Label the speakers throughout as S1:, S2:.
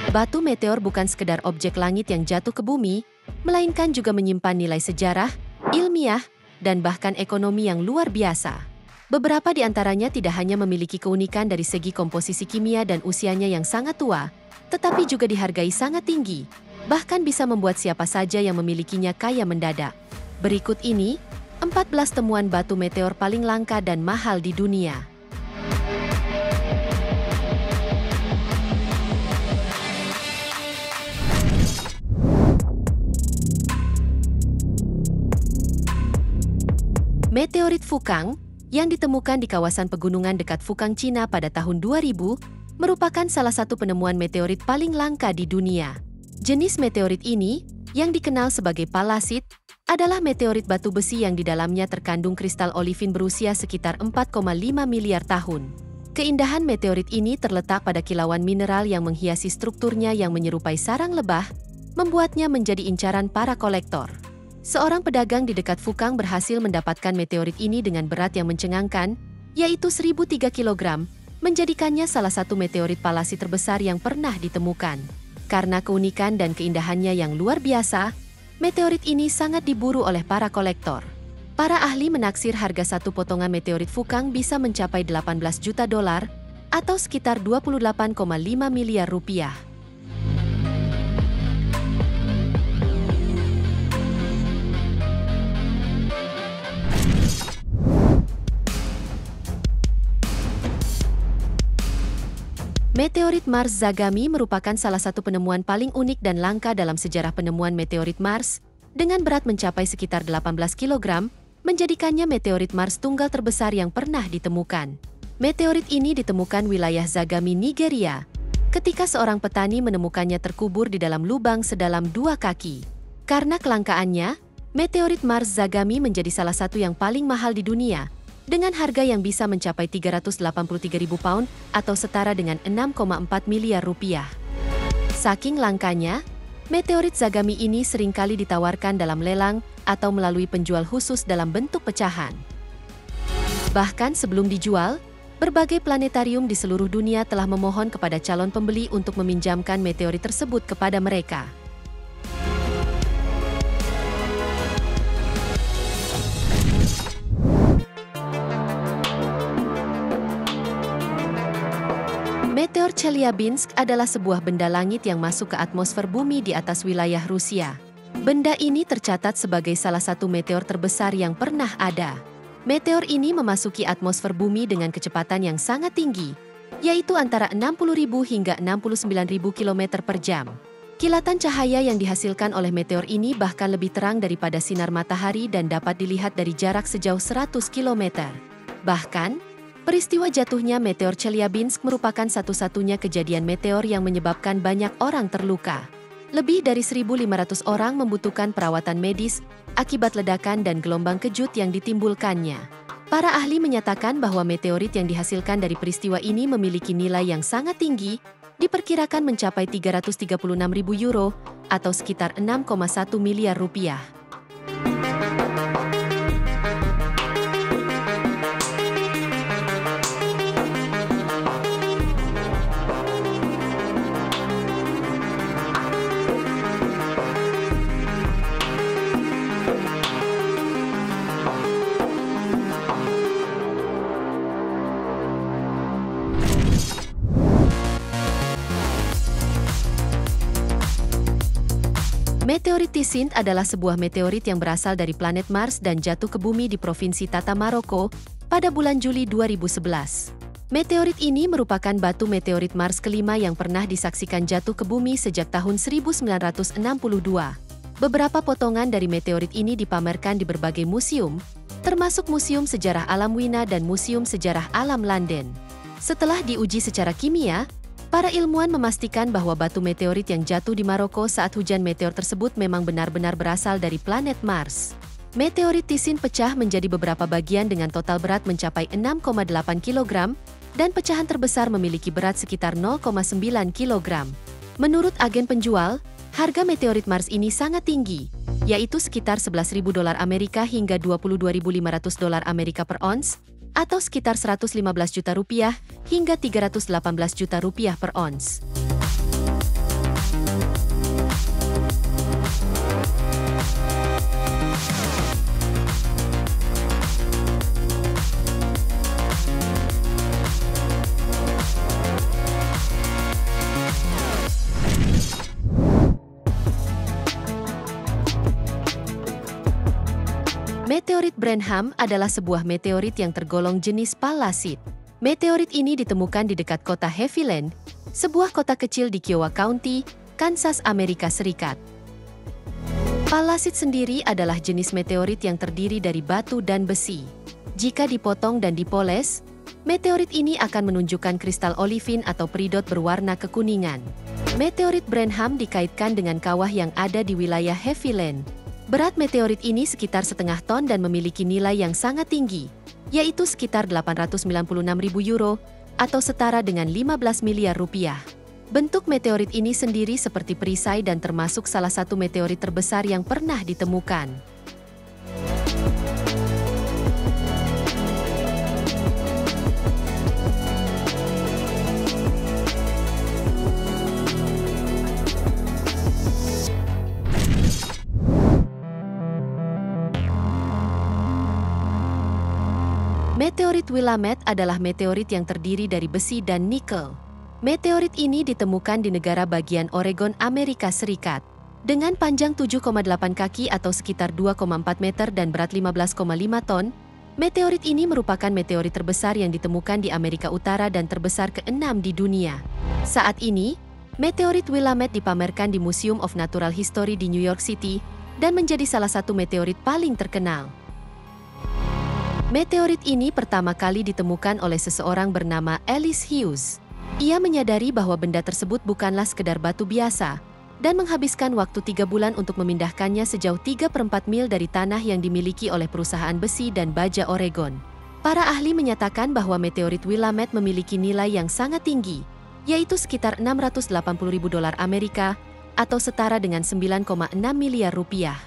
S1: Batu meteor bukan sekedar objek langit yang jatuh ke bumi, melainkan juga menyimpan nilai sejarah, ilmiah, dan bahkan ekonomi yang luar biasa. Beberapa di antaranya tidak hanya memiliki keunikan dari segi komposisi kimia dan usianya yang sangat tua, tetapi juga dihargai sangat tinggi, bahkan bisa membuat siapa saja yang memilikinya kaya mendadak. Berikut ini, 14 temuan batu meteor paling langka dan mahal di dunia. Meteorit Fukang, yang ditemukan di kawasan pegunungan dekat Fukang, Cina pada tahun 2000, merupakan salah satu penemuan meteorit paling langka di dunia. Jenis meteorit ini, yang dikenal sebagai palasit, adalah meteorit batu besi yang di dalamnya terkandung kristal olivin berusia sekitar 4,5 miliar tahun. Keindahan meteorit ini terletak pada kilauan mineral yang menghiasi strukturnya yang menyerupai sarang lebah, membuatnya menjadi incaran para kolektor. Seorang pedagang di dekat Fukang berhasil mendapatkan meteorit ini dengan berat yang mencengangkan, yaitu 1.003 kg, menjadikannya salah satu meteorit palasit terbesar yang pernah ditemukan. Karena keunikan dan keindahannya yang luar biasa, meteorit ini sangat diburu oleh para kolektor. Para ahli menaksir harga satu potongan meteorit Fukang bisa mencapai 18 juta dolar, atau sekitar 28,5 miliar rupiah. Meteorit Mars Zagami merupakan salah satu penemuan paling unik dan langka dalam sejarah penemuan meteorit Mars, dengan berat mencapai sekitar 18 kg, menjadikannya meteorit Mars tunggal terbesar yang pernah ditemukan. Meteorit ini ditemukan wilayah Zagami, Nigeria, ketika seorang petani menemukannya terkubur di dalam lubang sedalam 2 kaki. Karena kelangkaannya, meteorit Mars Zagami menjadi salah satu yang paling mahal di dunia, dengan harga yang bisa mencapai 383.000 pound atau setara dengan 6,4 miliar rupiah. Saking langkanya, meteorit Zagami ini seringkali ditawarkan dalam lelang atau melalui penjual khusus dalam bentuk pecahan. Bahkan sebelum dijual, berbagai planetarium di seluruh dunia telah memohon kepada calon pembeli untuk meminjamkan meteorit tersebut kepada mereka. Meteor Chelyabinsk adalah sebuah benda langit yang masuk ke atmosfer bumi di atas wilayah Rusia. Benda ini tercatat sebagai salah satu meteor terbesar yang pernah ada. Meteor ini memasuki atmosfer bumi dengan kecepatan yang sangat tinggi, yaitu antara 60.000 hingga 69.000 km per jam. Kilatan cahaya yang dihasilkan oleh meteor ini bahkan lebih terang daripada sinar matahari dan dapat dilihat dari jarak sejauh 100 km. Bahkan, peristiwa jatuhnya meteor Chelyabinsk merupakan satu-satunya kejadian meteor yang menyebabkan banyak orang terluka. Lebih dari 1.500 orang membutuhkan perawatan medis akibat ledakan dan gelombang kejut yang ditimbulkannya. Para ahli menyatakan bahwa meteorit yang dihasilkan dari peristiwa ini memiliki nilai yang sangat tinggi, diperkirakan mencapai 336.000 euro atau sekitar 6,1 miliar rupiah. Meteorit Tisint adalah sebuah meteorit yang berasal dari planet Mars dan jatuh ke bumi di Provinsi Tata Maroko pada bulan Juli 2011. Meteorit ini merupakan batu meteorit Mars kelima yang pernah disaksikan jatuh ke bumi sejak tahun 1962. Beberapa potongan dari meteorit ini dipamerkan di berbagai museum, termasuk Museum Sejarah Alam Wina dan Museum Sejarah Alam London. Setelah diuji secara kimia, para ilmuwan memastikan bahwa batu meteorit yang jatuh di Maroko saat hujan meteor tersebut memang benar-benar berasal dari planet Mars. Meteorit Tisint pecah menjadi beberapa bagian dengan total berat mencapai 6,8 kg, dan pecahan terbesar memiliki berat sekitar 0,9 kg. Menurut agen penjual, harga meteorit Mars ini sangat tinggi, yaitu sekitar 11.000 dolar Amerika hingga 22.500 dolar Amerika per ons, atau sekitar 115 juta rupiah hingga 318 juta rupiah per ons. Brenham adalah sebuah meteorit yang tergolong jenis palasid. Meteorit ini ditemukan di dekat kota Haviland, sebuah kota kecil di Kiowa County, Kansas, Amerika Serikat. Palasid sendiri adalah jenis meteorit yang terdiri dari batu dan besi. Jika dipotong dan dipoles, meteorit ini akan menunjukkan kristal olivin atau peridot berwarna kekuningan. Meteorit Brenham dikaitkan dengan kawah yang ada di wilayah Haviland. Berat meteorit ini sekitar setengah ton dan memiliki nilai yang sangat tinggi, yaitu sekitar 896.000 euro atau setara dengan 15 miliar rupiah. Bentuk meteorit ini sendiri seperti perisai dan termasuk salah satu meteorit terbesar yang pernah ditemukan. Meteorit Willamette adalah meteorit yang terdiri dari besi dan nikel. Meteorit ini ditemukan di negara bagian Oregon, Amerika Serikat. Dengan panjang 7,8 kaki atau sekitar 2,4 meter dan berat 15,5 ton, meteorit ini merupakan meteorit terbesar yang ditemukan di Amerika Utara dan terbesar ke-6 di dunia. Saat ini, meteorit Willamette dipamerkan di Museum of Natural History di New York City dan menjadi salah satu meteorit paling terkenal. Meteorit ini pertama kali ditemukan oleh seseorang bernama Alice Hughes. Ia menyadari bahwa benda tersebut bukanlah sekedar batu biasa, dan menghabiskan waktu 3 bulan untuk memindahkannya sejauh 3/4 mil dari tanah yang dimiliki oleh perusahaan besi dan baja Oregon. Para ahli menyatakan bahwa meteorit Willamette memiliki nilai yang sangat tinggi, yaitu sekitar 680.000 dolar Amerika atau setara dengan 9,6 miliar rupiah.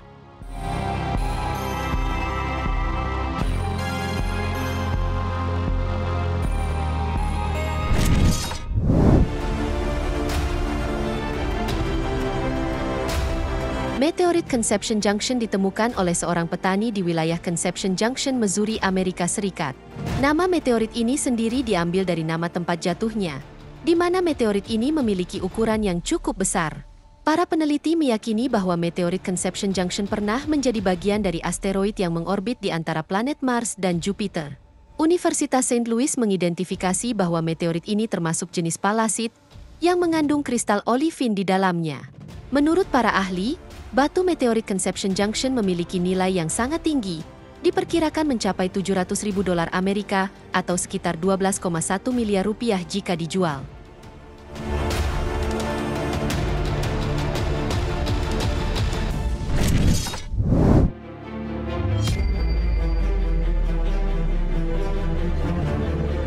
S1: Meteorit Conception Junction ditemukan oleh seorang petani di wilayah Conception Junction, Missouri, Amerika Serikat. Nama meteorit ini sendiri diambil dari nama tempat jatuhnya, di mana meteorit ini memiliki ukuran yang cukup besar. Para peneliti meyakini bahwa meteorit Conception Junction pernah menjadi bagian dari asteroid yang mengorbit di antara planet Mars dan Jupiter. Universitas St. Louis mengidentifikasi bahwa meteorit ini termasuk jenis palasid yang mengandung kristal olivin di dalamnya. Menurut para ahli, batu meteorit Conception Junction memiliki nilai yang sangat tinggi, diperkirakan mencapai 700.000 dolar Amerika atau sekitar 12,1 miliar rupiah jika dijual.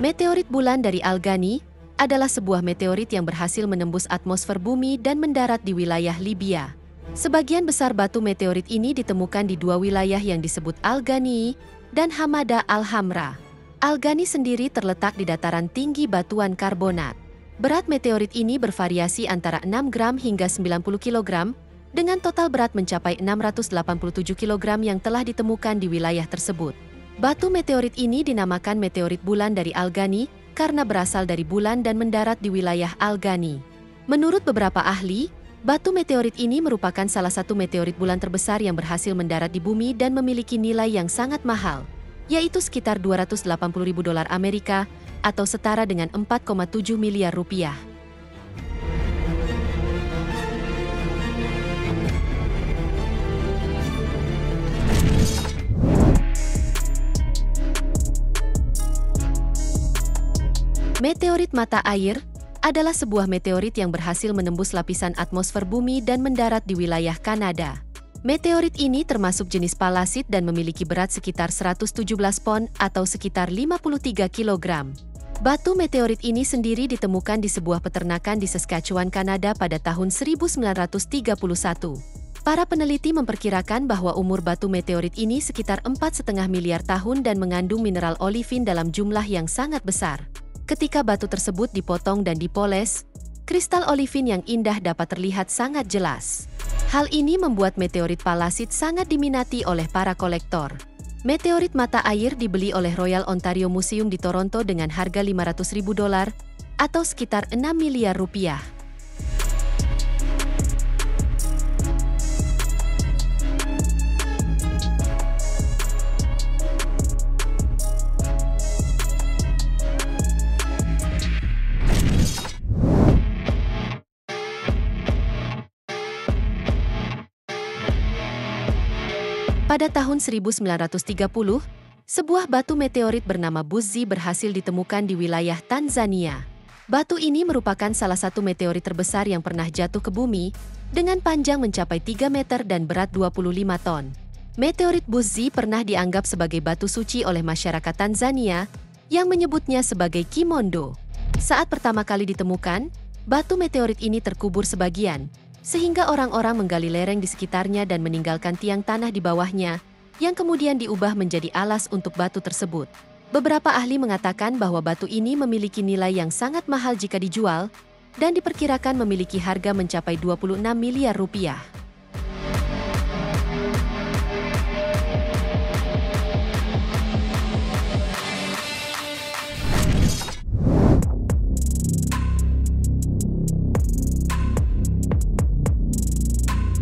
S1: Meteorit bulan dari Allegheny adalah sebuah meteorit yang berhasil menembus atmosfer bumi dan mendarat di wilayah Libya. Sebagian besar batu meteorit ini ditemukan di 2 wilayah yang disebut Allegheny dan Hamada al-Hamra. Allegheny sendiri terletak di dataran tinggi batuan karbonat. Berat meteorit ini bervariasi antara 6 gram hingga 90 kg, dengan total berat mencapai 687 kg yang telah ditemukan di wilayah tersebut. Batu meteorit ini dinamakan meteorit bulan dari Allegheny karena berasal dari bulan dan mendarat di wilayah Allegheny. Menurut beberapa ahli, batu meteorit ini merupakan salah satu meteorit bulan terbesar yang berhasil mendarat di bumi dan memiliki nilai yang sangat mahal, yaitu sekitar 280.000 dolar Amerika atau setara dengan 4,7 miliar rupiah. Meteorit mata air adalah sebuah meteorit yang berhasil menembus lapisan atmosfer bumi dan mendarat di wilayah Kanada. Meteorit ini termasuk jenis palasid dan memiliki berat sekitar 117 pon atau sekitar 53 kg. Batu meteorit ini sendiri ditemukan di sebuah peternakan di Saskatchewan, Kanada pada tahun 1931. Para peneliti memperkirakan bahwa umur batu meteorit ini sekitar 4,5 miliar tahun dan mengandung mineral olivin dalam jumlah yang sangat besar. Ketika batu tersebut dipotong dan dipoles, kristal olivin yang indah dapat terlihat sangat jelas. Hal ini membuat meteorit palasid sangat diminati oleh para kolektor. Meteorit mata air dibeli oleh Royal Ontario Museum di Toronto dengan harga 500.000 dolar atau sekitar 6 miliar rupiah. Pada tahun 1930, sebuah batu meteorit bernama Buzi berhasil ditemukan di wilayah Tanzania. Batu ini merupakan salah satu meteorit terbesar yang pernah jatuh ke bumi, dengan panjang mencapai 3 meter dan berat 25 ton. Meteorit Buzi pernah dianggap sebagai batu suci oleh masyarakat Tanzania, yang menyebutnya sebagai Kimondo. Saat pertama kali ditemukan, batu meteorit ini terkubur sebagian, sehingga orang-orang menggali lereng di sekitarnya dan meninggalkan tiang tanah di bawahnya, yang kemudian diubah menjadi alas untuk batu tersebut. Beberapa ahli mengatakan bahwa batu ini memiliki nilai yang sangat mahal jika dijual, dan diperkirakan memiliki harga mencapai 26 miliar rupiah.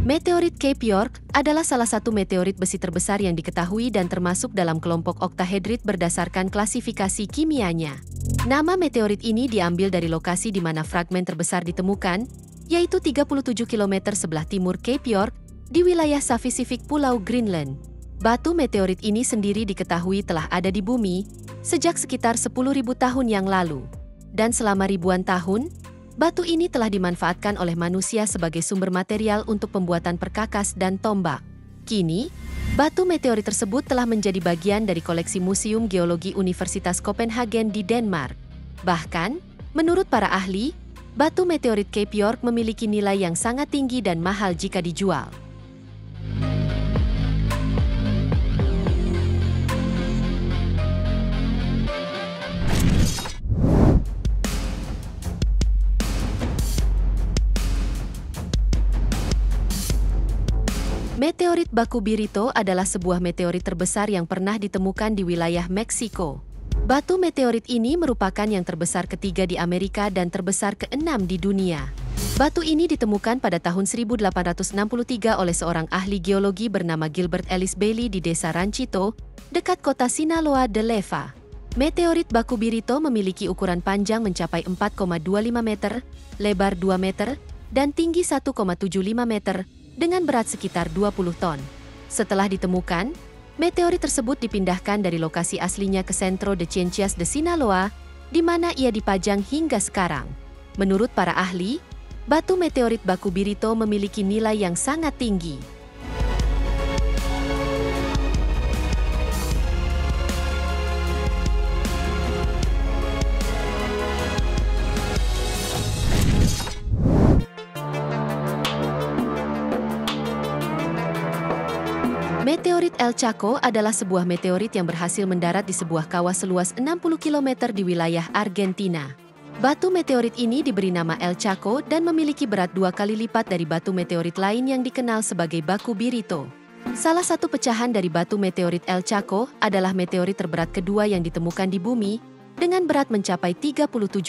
S1: Meteorit Cape York adalah salah satu meteorit besi terbesar yang diketahui dan termasuk dalam kelompok oktahedrit berdasarkan klasifikasi kimianya. Nama meteorit ini diambil dari lokasi di mana fragmen terbesar ditemukan, yaitu 37 km sebelah timur Cape York, di wilayah Pasifik Pulau Greenland. Batu meteorit ini sendiri diketahui telah ada di bumi sejak sekitar 10.000 tahun yang lalu. Dan selama ribuan tahun, batu ini telah dimanfaatkan oleh manusia sebagai sumber material untuk pembuatan perkakas dan tombak. Kini, batu meteorit tersebut telah menjadi bagian dari koleksi Museum Geologi Universitas Copenhagen di Denmark. Bahkan, menurut para ahli, batu meteorit Cape York memiliki nilai yang sangat tinggi dan mahal jika dijual. Meteorit Baku Birito adalah sebuah meteorit terbesar yang pernah ditemukan di wilayah Meksiko. Batu meteorit ini merupakan yang terbesar ketiga di Amerika dan terbesar keenam di dunia. Batu ini ditemukan pada tahun 1863 oleh seorang ahli geologi bernama Gilbert Ellis Bailey di desa Ranchito, dekat kota Sinaloa de Leva. Meteorit Baku Birito memiliki ukuran panjang mencapai 4,25 meter, lebar 2 meter, dan tinggi 1,75 meter, dengan berat sekitar 20 ton. Setelah ditemukan, meteorit tersebut dipindahkan dari lokasi aslinya ke Centro de Ciencias de Sinaloa, di mana ia dipajang hingga sekarang. Menurut para ahli, batu meteorit Baku Birito memiliki nilai yang sangat tinggi. Meteorit El Chaco adalah sebuah meteorit yang berhasil mendarat di sebuah kawah seluas 60 km di wilayah Argentina. Batu meteorit ini diberi nama El Chaco dan memiliki berat 2 kali lipat dari batu meteorit lain yang dikenal sebagai Baku Birito. Salah satu pecahan dari batu meteorit El Chaco adalah meteorit terberat kedua yang ditemukan di bumi, dengan berat mencapai 37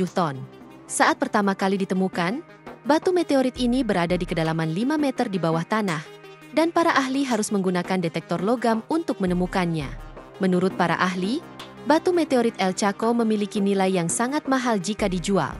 S1: ton. Saat pertama kali ditemukan, batu meteorit ini berada di kedalaman 5 meter di bawah tanah, dan para ahli harus menggunakan detektor logam untuk menemukannya. Menurut para ahli, batu meteorit El Chaco memiliki nilai yang sangat mahal jika dijual.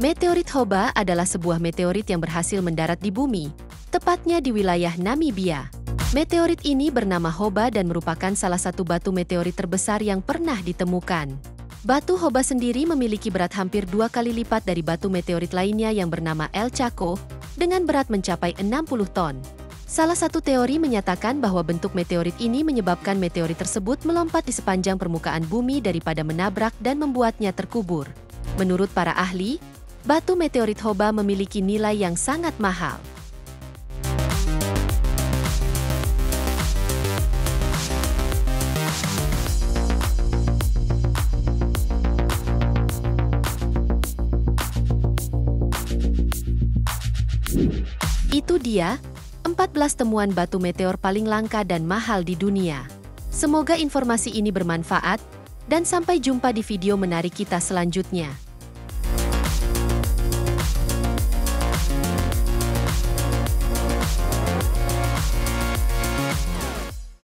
S1: Meteorit Hoba adalah sebuah meteorit yang berhasil mendarat di bumi, tepatnya di wilayah Namibia. Meteorit ini bernama Hoba dan merupakan salah satu batu meteorit terbesar yang pernah ditemukan. Batu Hoba sendiri memiliki berat hampir 2 kali lipat dari batu meteorit lainnya yang bernama El Chaco, dengan berat mencapai 60 ton. Salah satu teori menyatakan bahwa bentuk meteorit ini menyebabkan meteorit tersebut melompat di sepanjang permukaan bumi daripada menabrak dan membuatnya terkubur. Menurut para ahli, batu meteorit Hoba memiliki nilai yang sangat mahal. Itu dia, 14 temuan batu meteor paling langka dan mahal di dunia. Semoga informasi ini bermanfaat, dan sampai jumpa di video menarik kita selanjutnya.